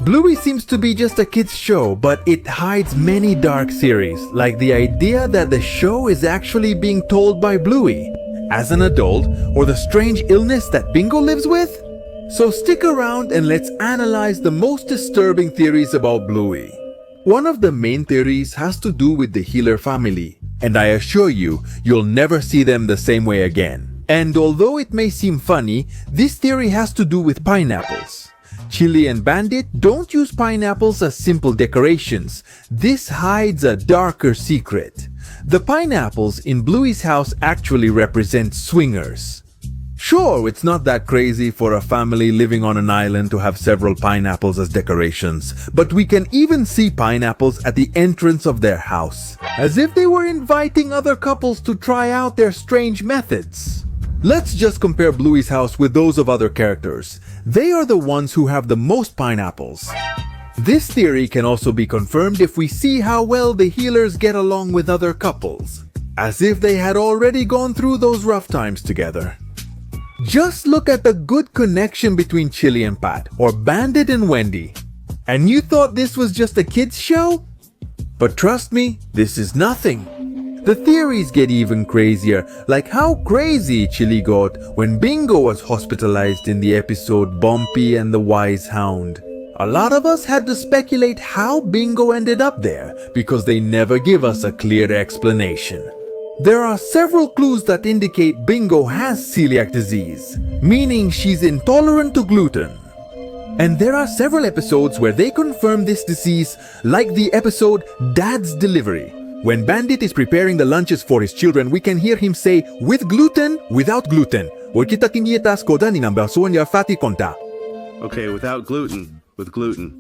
Bluey seems to be just a kid's show, but it hides many dark theories, like the idea that the show is actually being told by Bluey as an adult, or the strange illness that Bingo lives with. So stick around and let's analyze the most disturbing theories about Bluey. One of the main theories has to do with the Healer family, and I assure you, you'll never see them the same way again. And although it may seem funny, this theory has to do with pineapples. Chili and Bandit don't use pineapples as simple decorations. This hides a darker secret. The pineapples in Bluey's house actually represent swingers. Sure, it's not that crazy for a family living on an island to have several pineapples as decorations, but we can even see pineapples at the entrance of their house, as if they were inviting other couples to try out their strange methods. Let's just compare Bluey's house with those of other characters. They are the ones who have the most pineapples. This theory can also be confirmed if we see how well the Healers get along with other couples, as if they had already gone through those rough times together. Just look at the good connection between Chili and Pat, or Bandit and Wendy. And you thought this was just a kids show? But trust me, this is nothing. The theories get even crazier, like how crazy Chili got when Bingo was hospitalized in the episode Bumpy and the Wise Hound. A lot of us had to speculate how Bingo ended up there because they never give us a clear explanation. There are several clues that indicate Bingo has celiac disease, meaning she's intolerant to gluten. And there are several episodes where they confirm this disease, like the episode Dad's Delivery. When Bandit is preparing the lunches for his children, we can hear him say, "With gluten, without gluten. Okay, without gluten, with gluten."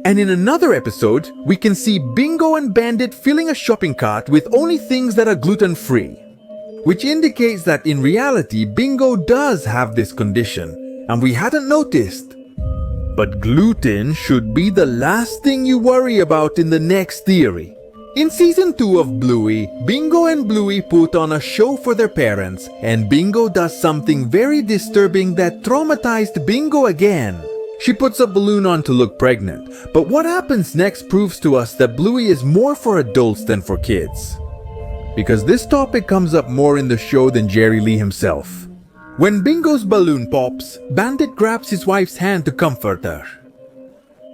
And in another episode, we can see Bingo and Bandit filling a shopping cart with only things that are gluten-free, which indicates that in reality, Bingo does have this condition, and we hadn't noticed. But gluten should be the last thing you worry about in the next theory. In season 2 of Bluey, Bingo and Bluey put on a show for their parents, and Bingo does something very disturbing that traumatized Bingo again. She puts a balloon on to look pregnant, but what happens next proves to us that Bluey is more for adults than for kids. Because this topic comes up more in the show than Jerry Lee himself. When Bingo's balloon pops, Bandit grabs his wife's hand to comfort her.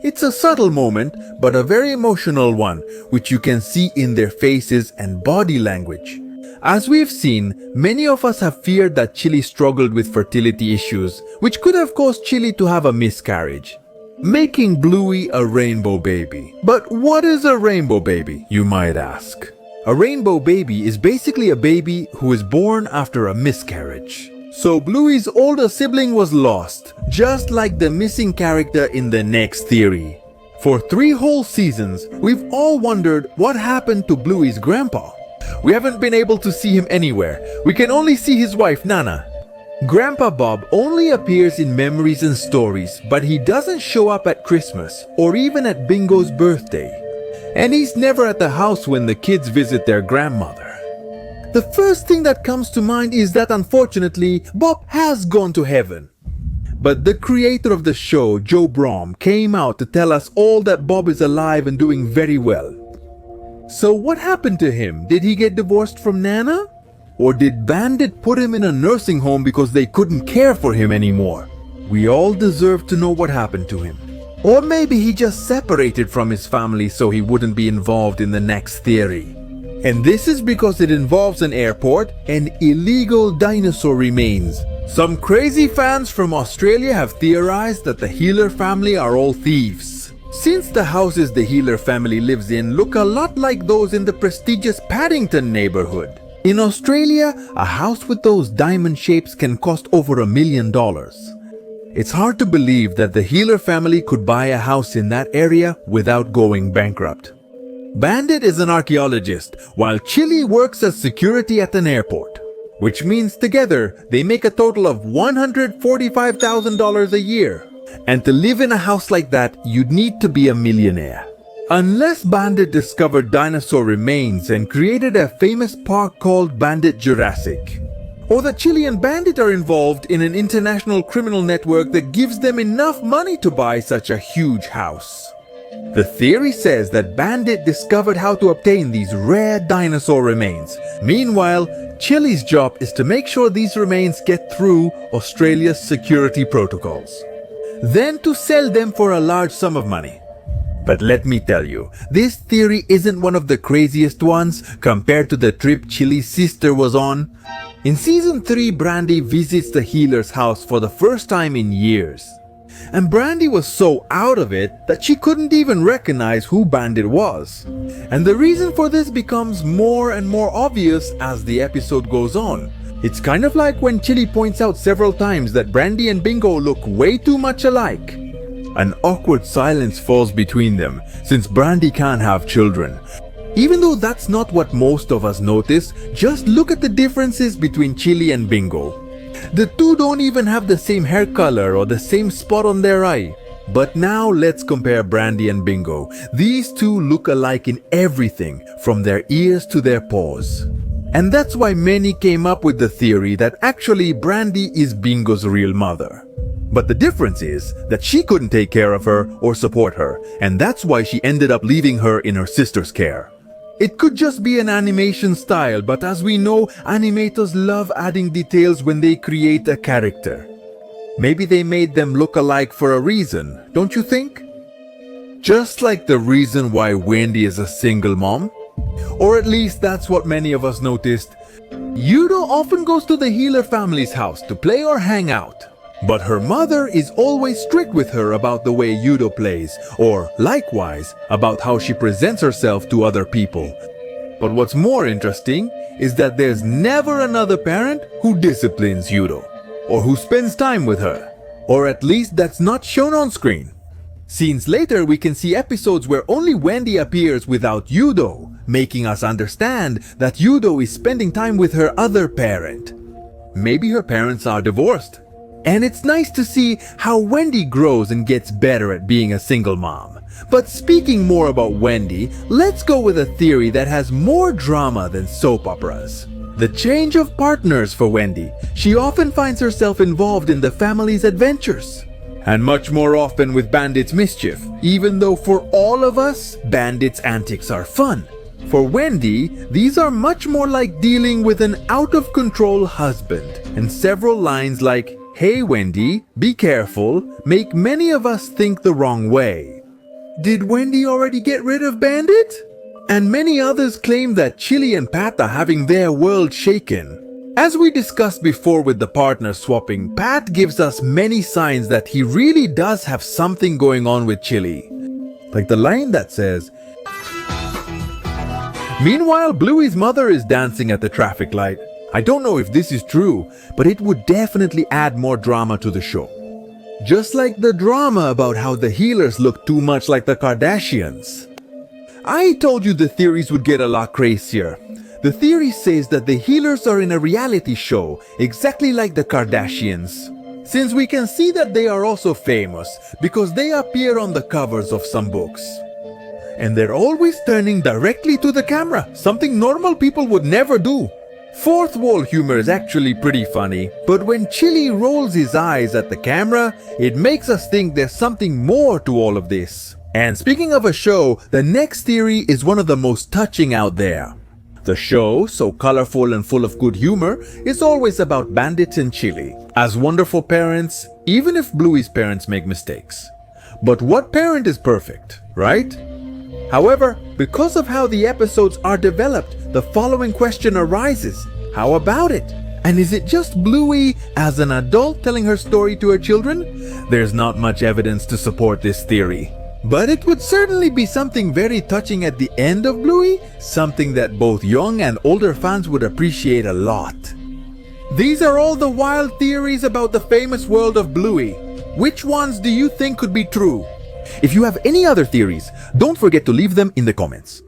It's a subtle moment, but a very emotional one, which you can see in their faces and body language. As we've seen, many of us have feared that Chili struggled with fertility issues, which could have caused Chili to have a miscarriage, making Bluey a rainbow baby. But what is a rainbow baby, you might ask? A rainbow baby is basically a baby who is born after a miscarriage. So Bluey's older sibling was lost, just like the missing character in the next theory. For 3 whole seasons, we've all wondered what happened to Bluey's grandpa. We haven't been able to see him anywhere. We can only see his wife, Nana. Grandpa Bob only appears in memories and stories, but he doesn't show up at Christmas or even at Bingo's birthday. And he's never at the house when the kids visit their grandmother. The first thing that comes to mind is that unfortunately, Bob has gone to heaven. But the creator of the show, Joe Brom, came out to tell us all that Bob is alive and doing very well. So what happened to him? Did he get divorced from Nana? Or did Bandit put him in a nursing home because they couldn't care for him anymore? We all deserve to know what happened to him. Or maybe he just separated from his family so he wouldn't be involved in the next theory. And this is because it involves an airport and illegal dinosaur remains. Some crazy fans from Australia have theorized that the Healer family are all thieves, since the houses the Healer family lives in look a lot like those in the prestigious Paddington neighborhood. In Australia, a house with those diamond shapes can cost over $1 million. It's hard to believe that the Healer family could buy a house in that area without going bankrupt. Bandit is an archaeologist, while Chili works as security at an airport, which means together they make a total of $145,000 a year. And to live in a house like that, you'd need to be a millionaire. Unless Bandit discovered dinosaur remains and created a famous park called Bandit Jurassic. Or that Chili and Bandit are involved in an international criminal network that gives them enough money to buy such a huge house. The theory says that Bandit discovered how to obtain these rare dinosaur remains. Meanwhile, Chili's job is to make sure these remains get through Australia's security protocols, then to sell them for a large sum of money. But let me tell you, this theory isn't one of the craziest ones compared to the trip Chili's sister was on. In season 3, Brandi visits the healer's house for the first time in years. And Brandi was so out of it that she couldn't even recognize who Bandit was. And the reason for this becomes more and more obvious as the episode goes on. It's kind of like when Chili points out several times that Brandi and Bingo look way too much alike. An awkward silence falls between them since Brandi can't have children. Even though that's not what most of us notice, just look at the differences between Chili and Bingo. The two don't even have the same hair color or the same spot on their eye. But now let's compare Brandi and Bingo. These two look alike in everything, from their ears to their paws. And that's why many came up with the theory that actually Brandi is Bingo's real mother. But the difference is that she couldn't take care of her or support her, and that's why she ended up leaving her in her sister's care. It could just be an animation style, but as we know, animators love adding details when they create a character. Maybe they made them look alike for a reason, don't you think? Just like the reason why Wendy is a single mom. Or at least that's what many of us noticed. Yudo often goes to the healer family's house to play or hang out. But her mother is always strict with her about the way Yudo plays, or likewise, about how she presents herself to other people. But what's more interesting is that there's never another parent who disciplines Yudo, or who spends time with her, or at least that's not shown on screen. Scenes later, we can see episodes where only Wendy appears without Yudo, making us understand that Yudo is spending time with her other parent. Maybe her parents are divorced. And it's nice to see how Wendy grows and gets better at being a single mom. But speaking more about Wendy, let's go with a theory that has more drama than soap operas. The change of partners for Wendy. She often finds herself involved in the family's adventures. And much more often with Bandit's mischief, even though for all of us, Bandit's antics are fun. For Wendy, these are much more like dealing with an out-of-control husband. And several lines like, "Hey Wendy, be careful," make many of us think the wrong way. Did Wendy already get rid of Bandit? And many others claim that Chili and Pat are having their world shaken. As we discussed before with the partner swapping, Pat gives us many signs that he really does have something going on with Chili. Like the line that says, "Meanwhile, Bluey's mother is dancing at the traffic light." I don't know if this is true, but it would definitely add more drama to the show. Just like the drama about how the healers look too much like the Kardashians. I told you the theories would get a lot crazier. The theory says that the healers are in a reality show, exactly like the Kardashians. Since we can see that they are also famous, because they appear on the covers of some books. And they're always turning directly to the camera, something normal people would never do. Fourth wall humor is actually pretty funny, but when Chili rolls his eyes at the camera, it makes us think there's something more to all of this. And speaking of a show, the next theory is one of the most touching out there. The show, so colorful and full of good humor, is always about Bandit and Chili, as wonderful parents, even if Bluey's parents make mistakes. But what parent is perfect, right? However, because of how the episodes are developed, the following question arises. How about it? And is it just Bluey as an adult telling her story to her children? There's not much evidence to support this theory. But it would certainly be something very touching at the end of Bluey, something that both young and older fans would appreciate a lot. These are all the wild theories about the famous world of Bluey. Which ones do you think could be true? If you have any other theories, don't forget to leave them in the comments.